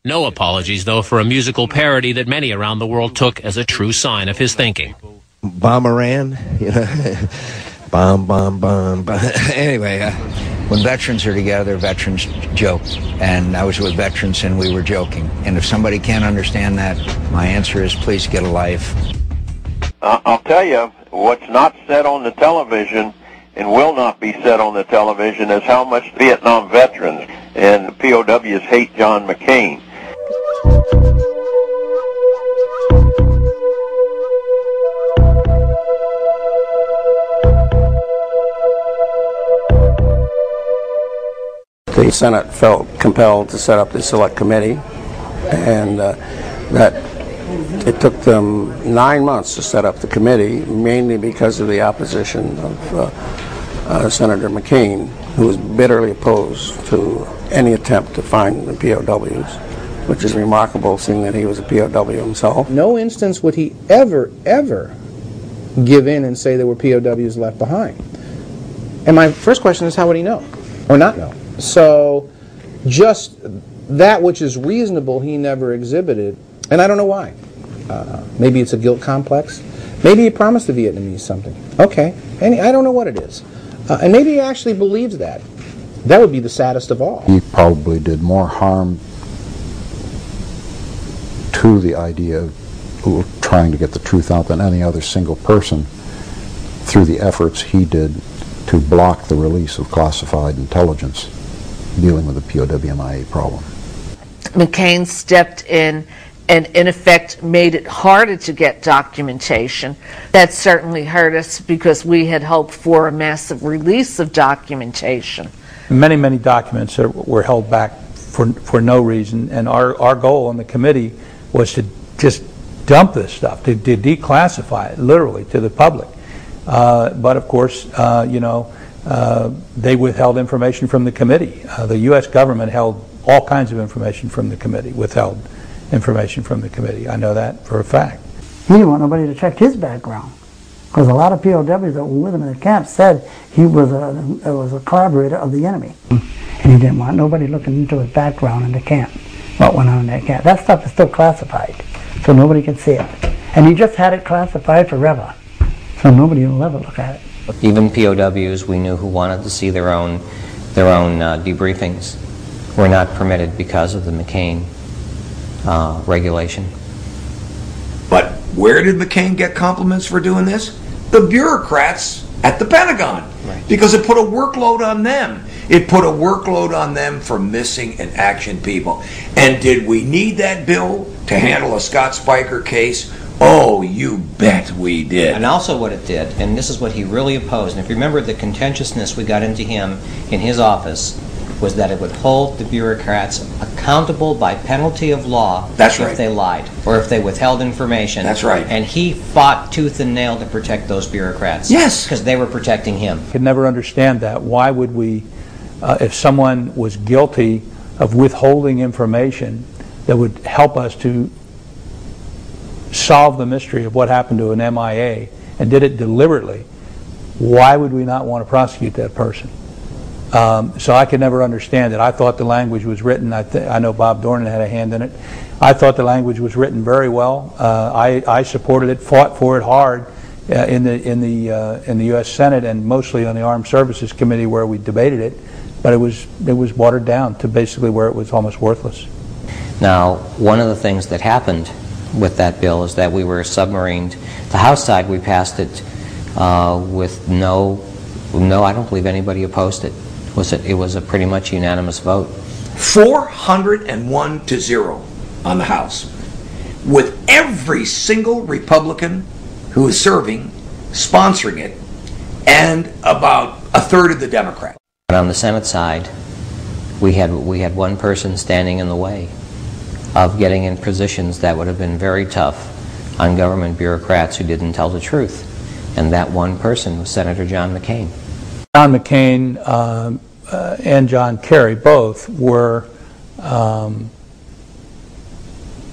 No apologies, though, for a musical parody that many around the world took as a true sign of his thinking. Bomberan, you know, bomb, bomb, bomb, bomb. Anyway. When veterans are together, veterans joke. And I was with veterans and we were joking. And if somebody can't understand that, my answer is please get a life. I'll tell you, what's not said on the television and will not be said on the television is how much Vietnam veterans and POWs hate John McCain. The Senate felt compelled to set up this select committee, and that it took them 9 months to set up the committee, mainly because of the opposition of Senator McCain, who was bitterly opposed to any attempt to find the POWs, which is remarkable, seeing that he was a POW himself. No instance would he ever give in and say there were POWs left behind. And my first question is, how would he know, or not know? So just that which is reasonable he never exhibited, and I don't know why. Maybe it's a guilt complex. Maybe he promised the Vietnamese something. Okay, and I don't know what it is. And maybe he actually believes that. That would be the saddest of all. He probably did more harm to the idea of trying to get the truth out than any other single person through the efforts he did to block the release of classified intelligence dealing with the POW-MIA problem. McCain stepped in and in effect made it harder to get documentation. That certainly hurt us because we had hoped for a massive release of documentation. Many documents were held back for no reason, and our goal on the committee was to just dump this stuff, to declassify it literally to the public. But of course, they withheld information from the committee. The U.S. government held all kinds of information from the committee, withheld information from the committee. I know that for a fact. He didn't want nobody to check his background, because a lot of POWs that were with him in the camp said he was a collaborator of the enemy. And he didn't want nobody looking into his background in the camp, what went on in that camp. That stuff is still classified, so nobody can see it. And he just had it classified forever, so nobody will ever look at it. Even POWs we knew who wanted to see their own debriefings were not permitted because of the McCain regulation. But where did McCain get compliments for doing this? The bureaucrats at the Pentagon. Right. Because it put a workload on them. It put a workload on them for missing in action people. And did we need that bill to handle a Scott Spiker case? Oh, you bet we did. And also what it did, and this is what he really opposed, and if you remember the contentiousness we got into him in his office, was that it would hold the bureaucrats accountable by penalty of law. That's right. If they lied or if they withheld information. That's right. And he fought tooth and nail to protect those bureaucrats. Yes. Because they were protecting him. I could never understand that. Why would we, if someone was guilty of withholding information that would help us to solve the mystery of what happened to an MIA and did it deliberately, why would we not want to prosecute that person? So I could never understand it. I thought the language was written, I know Bob Dornan had a hand in it, I thought the language was written very well. I supported it, fought for it hard in the U.S. Senate and mostly on the Armed Services Committee where we debated it, but it was watered down to basically where it was almost worthless. Now, one of the things that happened with that bill is that we were submarined. The House side, we passed it with no, I don't believe anybody opposed it. It was a pretty much unanimous vote. 401 to 0 on the House, with every single Republican who is serving sponsoring it, and about a third of the Democrats. But on the Senate side, we had one person standing in the way of getting in positions that would have been very tough on government bureaucrats who didn't tell the truth. And that one person was Senator John McCain. John McCain and John Kerry both were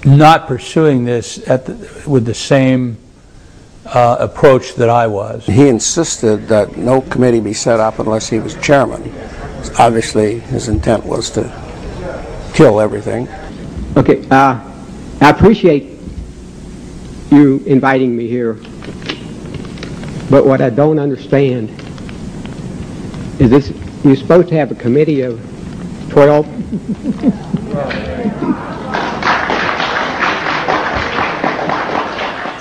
not pursuing this with the same approach that I was. He insisted that no committee be set up unless he was chairman. Obviously, his intent was to kill everything. Okay, I appreciate you inviting me here, but what I don't understand is this: you're supposed to have a committee of 12.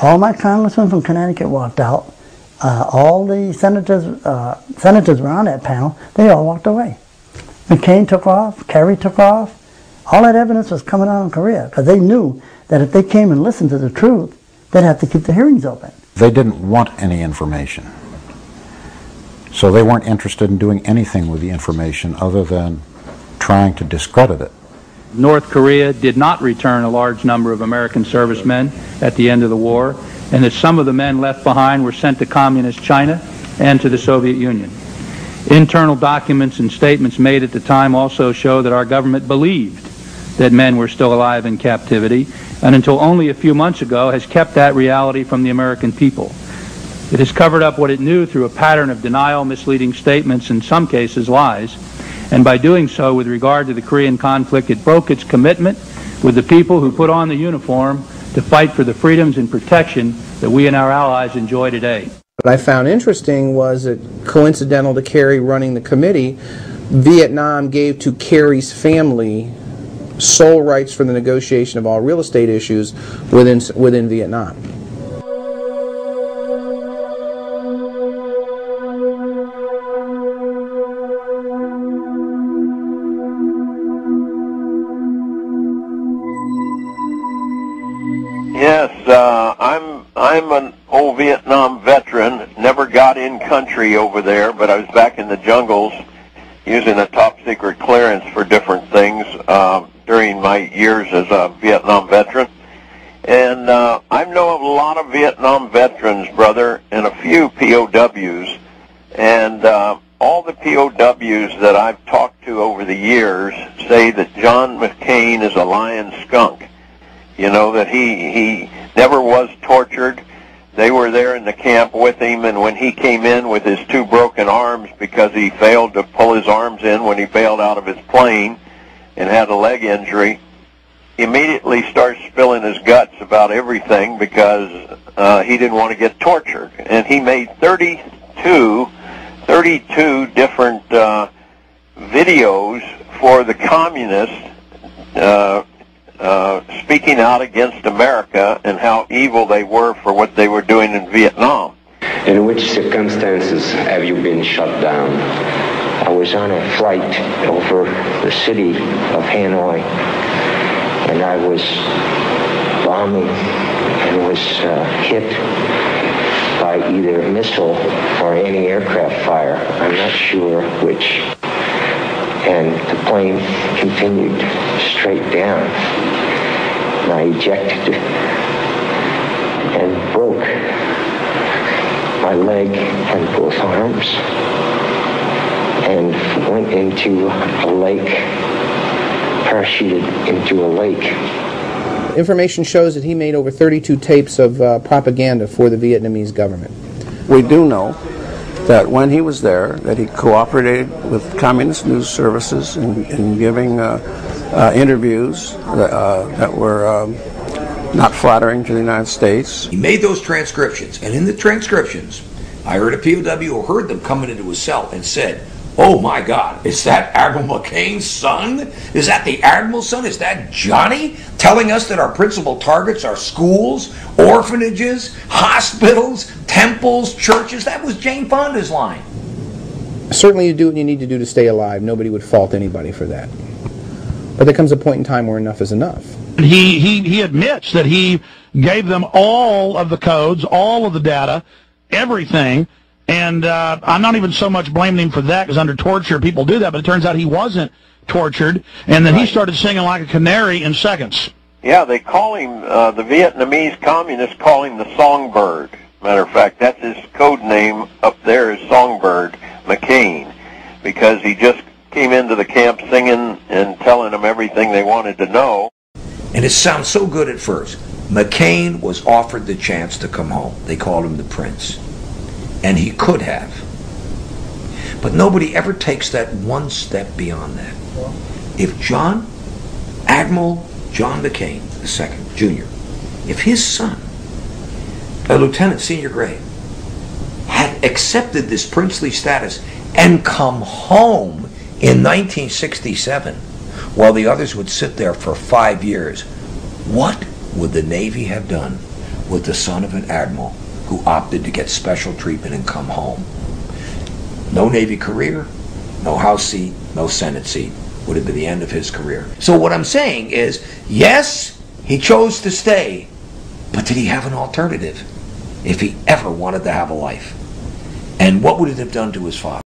All my congressmen from Connecticut walked out. All the senators were on that panel. They all walked away. McCain took off. Kerry took off. All that evidence was coming out in Korea because they knew that if they came and listened to the truth, they'd have to keep the hearings open. They didn't want any information. So they weren't interested in doing anything with the information other than trying to discredit it. North Korea did not return a large number of American servicemen at the end of the war, and that some of the men left behind were sent to communist China and to the Soviet Union. Internal documents and statements made at the time also show that our government believed that men were still alive in captivity, and until only a few months ago has kept that reality from the American people. It has covered up what it knew through a pattern of denial, misleading statements, in some cases lies, and by doing so with regard to the Korean conflict, it broke its commitment with the people who put on the uniform to fight for the freedoms and protection that we and our allies enjoy today. What I found interesting was that, coincidental to Kerry running the committee, Vietnam gave to Kerry's family sole rights for the negotiation of all real estate issues within Vietnam. Yes, I'm an old Vietnam veteran. Never got in country over there, but I was back in the jungles using a top secret clearance for different things during my years as a Vietnam veteran. And I know of a lot of Vietnam veterans, brother, and a few POWs. And all the POWs that I've talked to over the years say that John McCain is a lying skunk. You know, that he never was tortured. They were there in the camp with him, and when he came in with his 2 broken arms because he failed to pull his arms in when he bailed out of his plane and had a leg injury, he immediately started spilling his guts about everything because he didn't want to get tortured. And he made 32 different videos for the communists speaking out against America and how evil they were for what they were doing in Vietnam. In which circumstances have you been shut down? I was on a flight over the city of Hanoi, and I was bombing and was hit by either missile or anti-aircraft fire. I'm not sure which. And the plane continued straight down. And I ejected and broke my leg and both arms and went into a lake, parachuted into a lake. Information shows that he made over 32 tapes of propaganda for the Vietnamese government. We do know that when he was there, that he cooperated with communist news services in giving interviews that were not flattering to the United States. He made those transcriptions, and in the transcriptions, I heard a POW who heard them coming into his cell and said, "Oh my God, is that Admiral McCain's son? Is that the Admiral's son? Is that Johnny telling us that our principal targets are schools, orphanages, hospitals, temples, churches?" That was Jane Fonda's line. Certainly you do what you need to do to stay alive. Nobody would fault anybody for that. But there comes a point in time where enough is enough. He admits that he gave them all of the codes, all of the data, everything. And I'm not even so much blaming him for that, because under torture people do that, but it turns out he wasn't tortured, and then he started singing like a canary in seconds. Yeah, they call him, the Vietnamese communists call him the Songbird. Matter of fact, that's his code name up there is Songbird McCain, because he just came into the camp singing and telling them everything they wanted to know. And it sounds so good at first. McCain was offered the chance to come home. They called him the Prince. And he could have. But nobody ever takes that one step beyond that. If Admiral John McCain II, Jr., if his son, a lieutenant senior grade, had accepted this princely status and come home in 1967, while the others would sit there for 5 years, what would the Navy have done with the son of an admiral who opted to get special treatment and come home? No Navy career, no House seat, no Senate seat. Would have been the end of his career. So what I'm saying is, yes, he chose to stay, but did he have an alternative if he ever wanted to have a life? And what would it have done to his father?